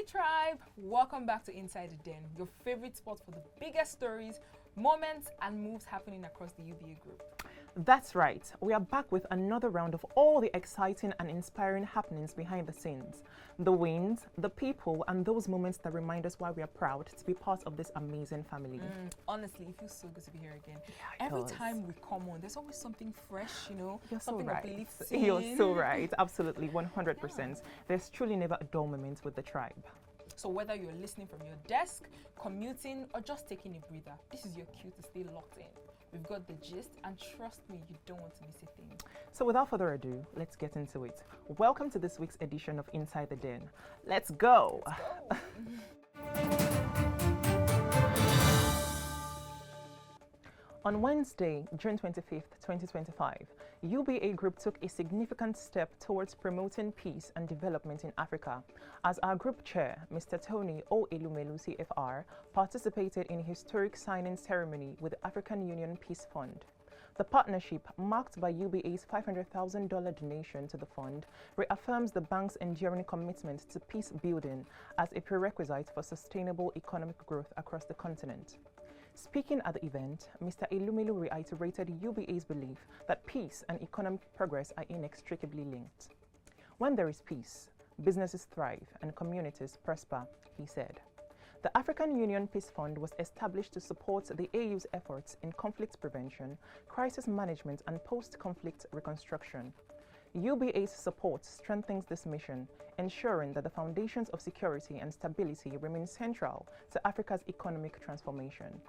Tribe, welcome back to Inside the Den, your favorite spot for the biggest stories, moments and moves happening across the UBA group. That's right, we are back with another round of all the exciting and inspiring happenings behind the scenes. The wins, the people, and those moments that remind us why we are proud to be part of this amazing family. Honestly, it feels so good to be here again. Yeah, Every time we come on, there's always something fresh, You're something so right. uplifting. You're so right, absolutely, 100%. There's truly never a dull moment with the tribe. So whether you're listening from your desk, commuting, or just taking a breather, this is your cue to stay locked in. We've got the gist, and trust me, you don't want to miss a thing. So without further ado, let's get into it. Welcome to this week's edition of Inside the Den. Let's go! On Wednesday, June 25th, 2025, UBA Group took a significant step towards promoting peace and development in Africa, as our group chair, Mr. Tony O. Elumelu CFR, participated in a historic signing ceremony with the African Union Peace Fund. The partnership, marked by UBA's $500,000 donation to the fund, reaffirms the bank's enduring commitment to peace building as a prerequisite for sustainable economic growth across the continent. Speaking at the event, Mr. Elumelu reiterated UBA's belief that peace and economic progress are inextricably linked. When there is peace, businesses thrive and communities prosper, he said. The African Union Peace Fund was established to support the AU's efforts in conflict prevention, crisis management, and post-conflict reconstruction. UBA's support strengthens this mission, ensuring that the foundations of security and stability remain central to Africa's economic transformation.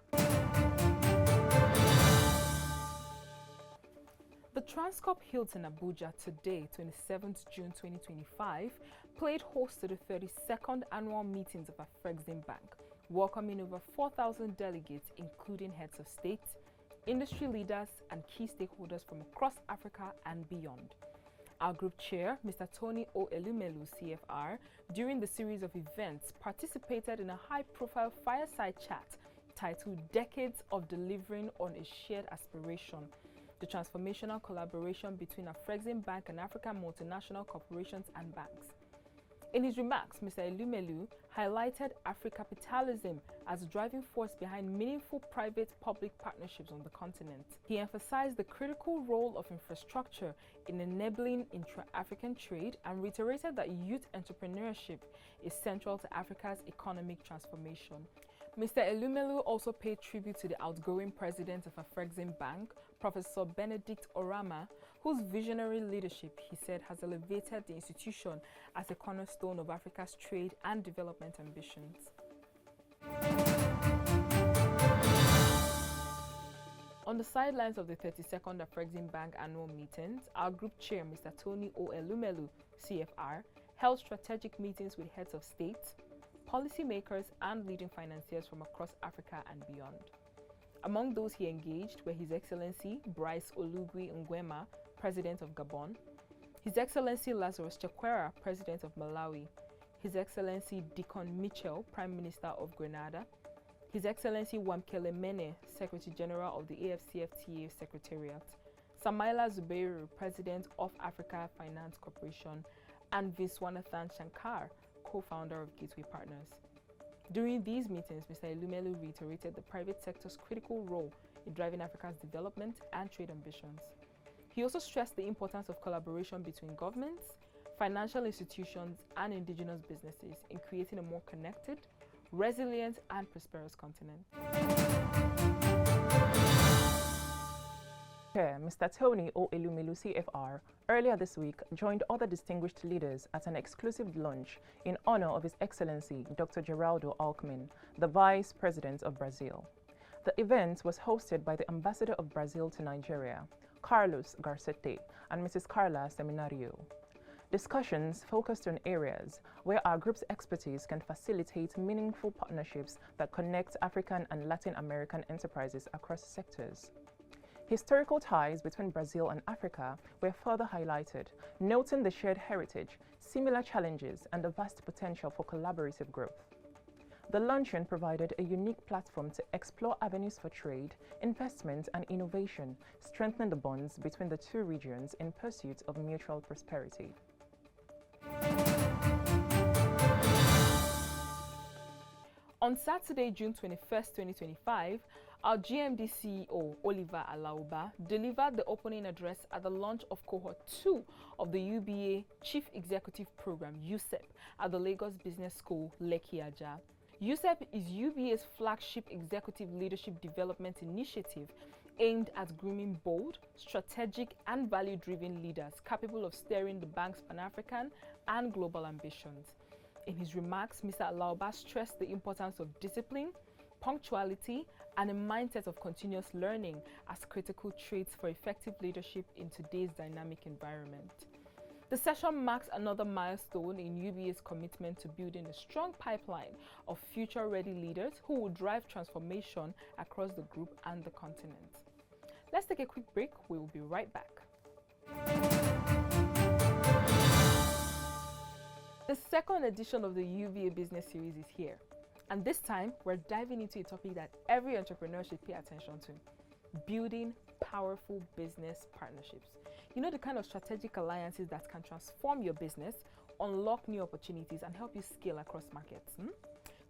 The Transcorp Hilton Abuja today, 27th June 2025, played host to the 32nd annual meetings of Afreximbank, welcoming over 4,000 delegates, including heads of state, industry leaders, and key stakeholders from across Africa and beyond. Our group chair, Mr. Tony O. Elumelu, CFR, during the series of events, participated in a high-profile fireside chat titled Decades of Delivering on a Shared Aspiration, the transformational collaboration between Afreximbank and African multinational corporations and banks. In his remarks, Mr. Elumelu highlighted Africapitalism as a driving force behind meaningful private-public partnerships on the continent. He emphasized the critical role of infrastructure in enabling intra-African trade and reiterated that youth entrepreneurship is central to Africa's economic transformation. Mr. Elumelu also paid tribute to the outgoing president of Afreximbank, Professor Benedict Orama, whose visionary leadership, he said, has elevated the institution as a cornerstone of Africa's trade and development ambitions. On the sidelines of the 32nd Afreximbank annual meetings, our group chair, Mr. Tony O. Elumelu, CFR, held strategic meetings with heads of state, policymakers, and leading financiers from across Africa and beyond. Among those he engaged were His Excellency Bryce Olugui Nguema, President of Gabon, His Excellency Lazarus Chakwera, President of Malawi, His Excellency Deacon Mitchell, Prime Minister of Grenada, His Excellency Wamkele Mene, Secretary General of the AFCFTA Secretariat, Samaila Zubeiru, President of Africa Finance Corporation, and Viswanathan Shankar, co-founder of Gateway Partners. During these meetings, Mr. Elumelu reiterated the private sector's critical role in driving Africa's development and trade ambitions. He also stressed the importance of collaboration between governments, financial institutions, and indigenous businesses in creating a more connected, resilient, and prosperous continent. Chair, Mr. Tony O. Elumelu CFR, earlier this week joined other distinguished leaders at an exclusive lunch in honor of His Excellency Dr. Geraldo Alckmin, the Vice President of Brazil. The event was hosted by the Ambassador of Brazil to Nigeria, Carlos Garcete, and Mrs. Carla Seminario. Discussions focused on areas where our group's expertise can facilitate meaningful partnerships that connect African and Latin American enterprises across sectors. Historical ties between Brazil and Africa were further highlighted, noting the shared heritage, similar challenges, and the vast potential for collaborative growth. The luncheon provided a unique platform to explore avenues for trade, investment, and innovation, strengthening the bonds between the two regions in pursuit of mutual prosperity. On Saturday, June 21st, 2025, our GMD CEO, Oliver Alauba, delivered the opening address at the launch of Cohort 2 of the UBA Chief Executive Program, USEP, at the Lagos Business School, Lekki Aja. USEP is UBA's flagship executive leadership development initiative aimed at grooming bold, strategic, and value-driven leaders capable of steering the bank's Pan-African and global ambitions. In his remarks, Mr. Alauba stressed the importance of discipline, punctuality, and a mindset of continuous learning as critical traits for effective leadership in today's dynamic environment. The session marks another milestone in UBA's commitment to building a strong pipeline of future-ready leaders who will drive transformation across the group and the continent. Let's take a quick break. We will be right back. The second edition of the UBA Business Series is here. And this time, we're diving into a topic that every entrepreneur should pay attention to: building powerful business partnerships. You know, the kind of strategic alliances that can transform your business, unlock new opportunities, and help you scale across markets.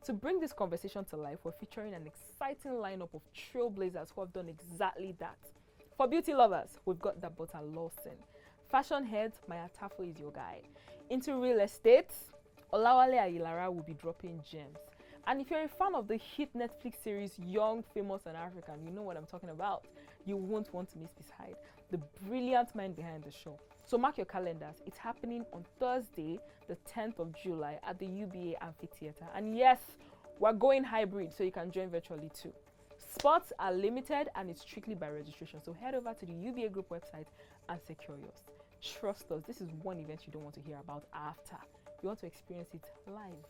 To bring this conversation to life, we're featuring an exciting lineup of trailblazers who have done exactly that. For beauty lovers, we've got Dabota Lawson. Fashion heads, Maya Tafo is your guy. Into real estate, Olawale Ayilara will be dropping gems. And if you're a fan of the hit Netflix series Young, Famous and African, you know what I'm talking about. You won't want to miss this hide. The brilliant mind behind the show. So mark your calendars. It's happening on Thursday, the 10th of July at the UBA Amphitheater. And yes, we're going hybrid, so you can join virtually too. Spots are limited and it's strictly by registration. So head over to the UBA Group website and secure yours. Trust us, this is one event you don't want to hear about after. You want to experience it live.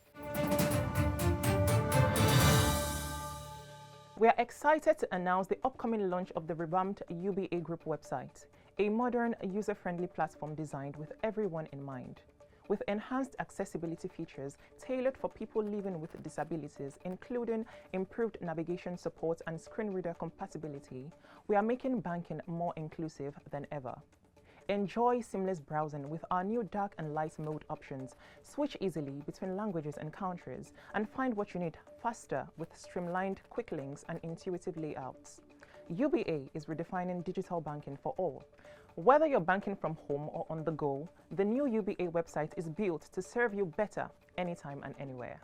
We are excited to announce the upcoming launch of the revamped UBA Group website, a modern, user-friendly platform designed with everyone in mind. With enhanced accessibility features tailored for people living with disabilities, including improved navigation support and screen reader compatibility, we are making banking more inclusive than ever. Enjoy seamless browsing with our new dark and light mode options. Switch easily between languages and countries and find what you need faster with streamlined quick links and intuitive layouts. UBA is redefining digital banking for all. Whether you're banking from home or on the go, the new UBA website is built to serve you better anytime and anywhere.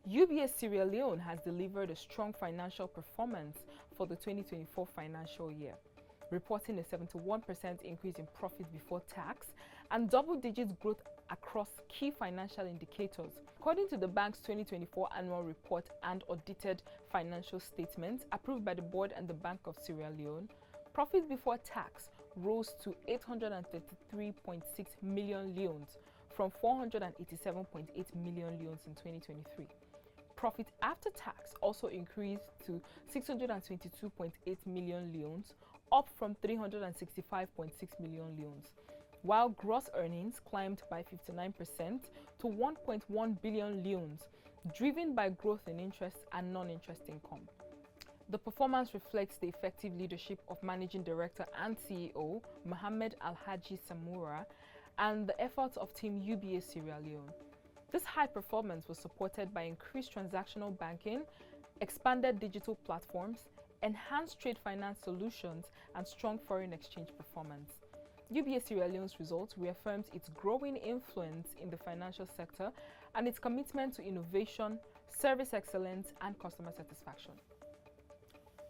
UBA Sierra Leone has delivered a strong financial performance for the 2024 financial year, reporting a 71% increase in profit before tax and double-digit growth across key financial indicators. According to the bank's 2024 annual report and audited financial statements approved by the board and the Bank of Sierra Leone, profit before tax rose to 833.6 million leones from 487.8 million leones in 2023. Profit after tax also increased to 622.8 million leones, up from 365.6 million leones, while gross earnings climbed by 59% to 1.1 billion leones, driven by growth in interest and non-interest income. The performance reflects the effective leadership of Managing Director and CEO Mohammed Alhaji Samura and the efforts of Team UBA Sierra Leone. This high performance was supported by increased transactional banking, expanded digital platforms, enhanced trade finance solutions, and strong foreign exchange performance. UBA Sierra Leone's results reaffirms its growing influence in the financial sector and its commitment to innovation, service excellence, and customer satisfaction.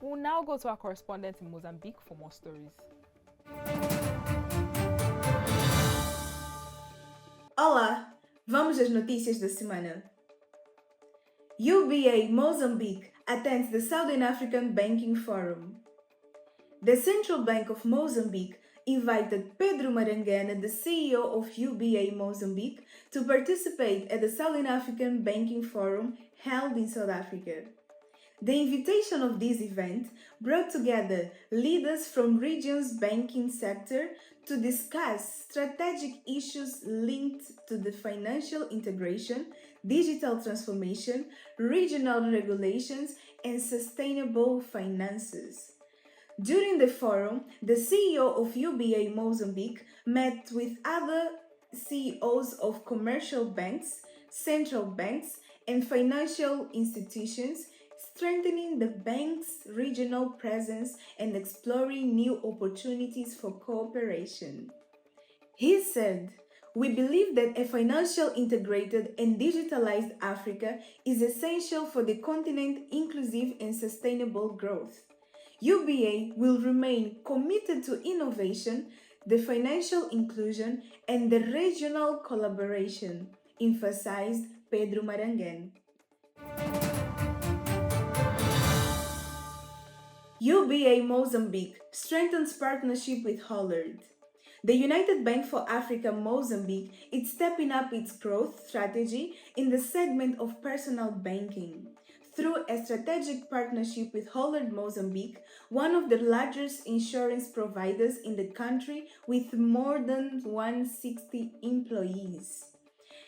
We'll now go to our correspondent in Mozambique for more stories. Olá, vamos às notícias da semana. UBA Mozambique attends the Southern African Banking Forum. The Central Bank of Mozambique invited Pedro Marangana, the CEO of UBA Mozambique, to participate at the Southern African Banking Forum held in South Africa. The invitation of this event brought together leaders from region's banking sector to discuss strategic issues linked to the financial integration, digital transformation, regional regulations, and sustainable finances. During the forum, the CEO of UBA Mozambique met with other CEOs of commercial banks, central banks, and financial institutions, strengthening the bank's regional presence and exploring new opportunities for cooperation. He said, "We believe that a financial integrated and digitalized Africa is essential for the continent's inclusive and sustainable growth. UBA will remain committed to innovation, the financial inclusion, and the regional collaboration," emphasized Pedro Maranguén. UBA Mozambique strengthens partnership with Hollard. The United Bank for Africa Mozambique is stepping up its growth strategy in the segment of personal banking. Through a strategic partnership with Hollard Mozambique, one of the largest insurance providers in the country with more than 160 employees.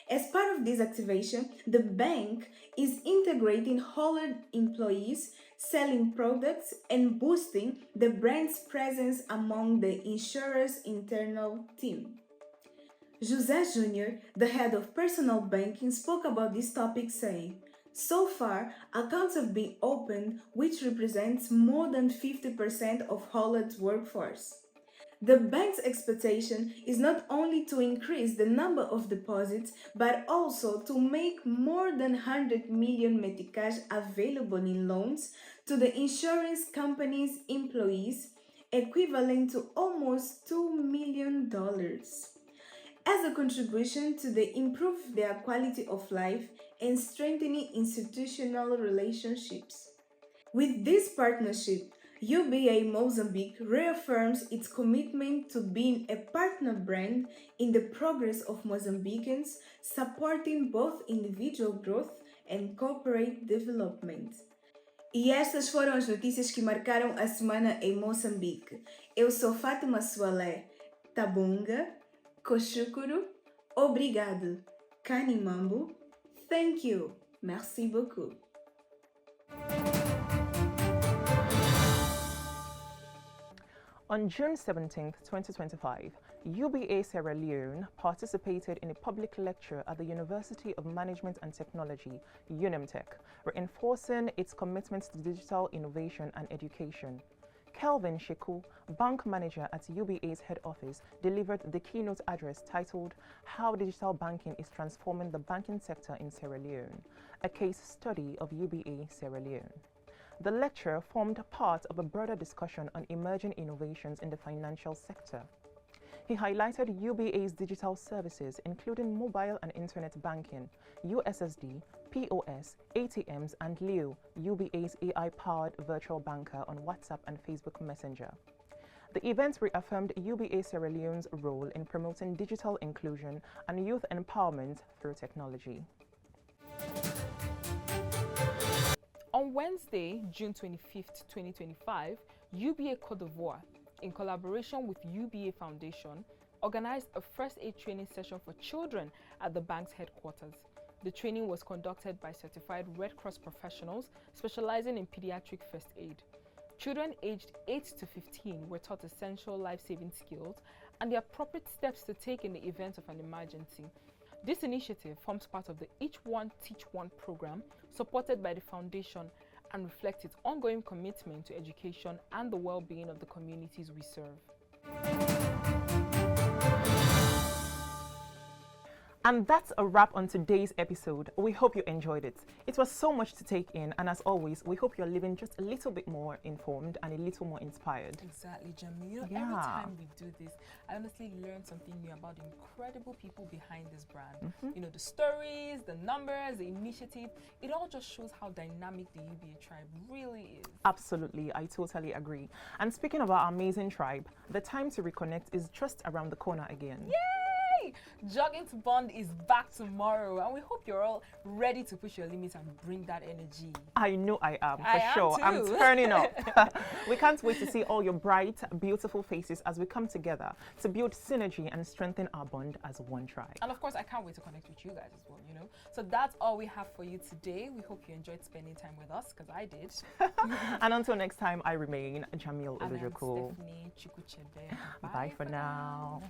As part of this activation, the bank is integrating Hollard employees, selling products, and boosting the brand's presence among the insurer's internal team. José Júnior, the head of personal banking, spoke about this topic saying, "So far, accounts have been opened, which represents more than 50% of Holland's workforce. The bank's expectation is not only to increase the number of deposits, but also to make more than 100 million meticais available in loans to the insurance company's employees, equivalent to almost $2 million. As a contribution to the improve their quality of life and strengthening institutional relationships. With this partnership, UBA Mozambique reaffirms its commitment to being a partner brand in the progress of Mozambicans, supporting both individual growth and corporate development. E estas foram as notícias que marcaram a semana em Moçambique. Eu sou Fátima Sualé. Tabunga, Koshukuru, obrigado. Kanimambu, thank you. Merci beaucoup. On June 17, 2025, UBA Sierra Leone participated in a public lecture at the University of Management and Technology, UNIMTEC, reinforcing its commitment to digital innovation and education. Kelvin Sheku, bank manager at UBA's head office, delivered the keynote address titled "How Digital Banking is Transforming the Banking Sector in Sierra Leone," a case study of UBA Sierra Leone. The lecture formed part of a broader discussion on emerging innovations in the financial sector. He highlighted UBA's digital services, including mobile and internet banking, USSD, POS, ATMs, and Leo, UBA's AI-powered virtual banker on WhatsApp and Facebook Messenger. The event reaffirmed UBA Sierra Leone's role in promoting digital inclusion and youth empowerment through technology. On Wednesday, June 25th, 2025, UBA Côte d'Ivoire, in collaboration with UBA Foundation, organized a first aid training session for children at the bank's headquarters. The training was conducted by certified Red Cross professionals specializing in pediatric first aid. Children aged 8 to 15 were taught essential life-saving skills and the appropriate steps to take in the event of an emergency. This initiative forms part of the Each One Teach One program supported by the Foundation and reflects its ongoing commitment to education and the well-being of the communities we serve. And that's a wrap on today's episode. We hope you enjoyed it. It was so much to take in, and as always, we hope you're living just a little bit more informed and a little more inspired. Exactly, Jamie. You know, every time we do this, I honestly learn something new about the incredible people behind this brand. You know, the stories, the numbers, the initiative, it all just shows how dynamic the UBA tribe really is. Absolutely, I totally agree. And speaking of our amazing tribe, the time to reconnect is just around the corner again. Yay! Jogging to Bond is back tomorrow, and we hope you're all ready to push your limits and bring that energy. I know I am, for I sure. am too. I'm turning up. We can't wait to see all your bright, beautiful faces as we come together to build synergy and strengthen our bond as one tribe. And of course, I can't wait to connect with you guys as well, you know. So that's all we have for you today. We hope you enjoyed spending time with us, because I did. And until next time, I remain Jamil And I'm Olujoku. Stephanie Chikuchebe. Bye for now.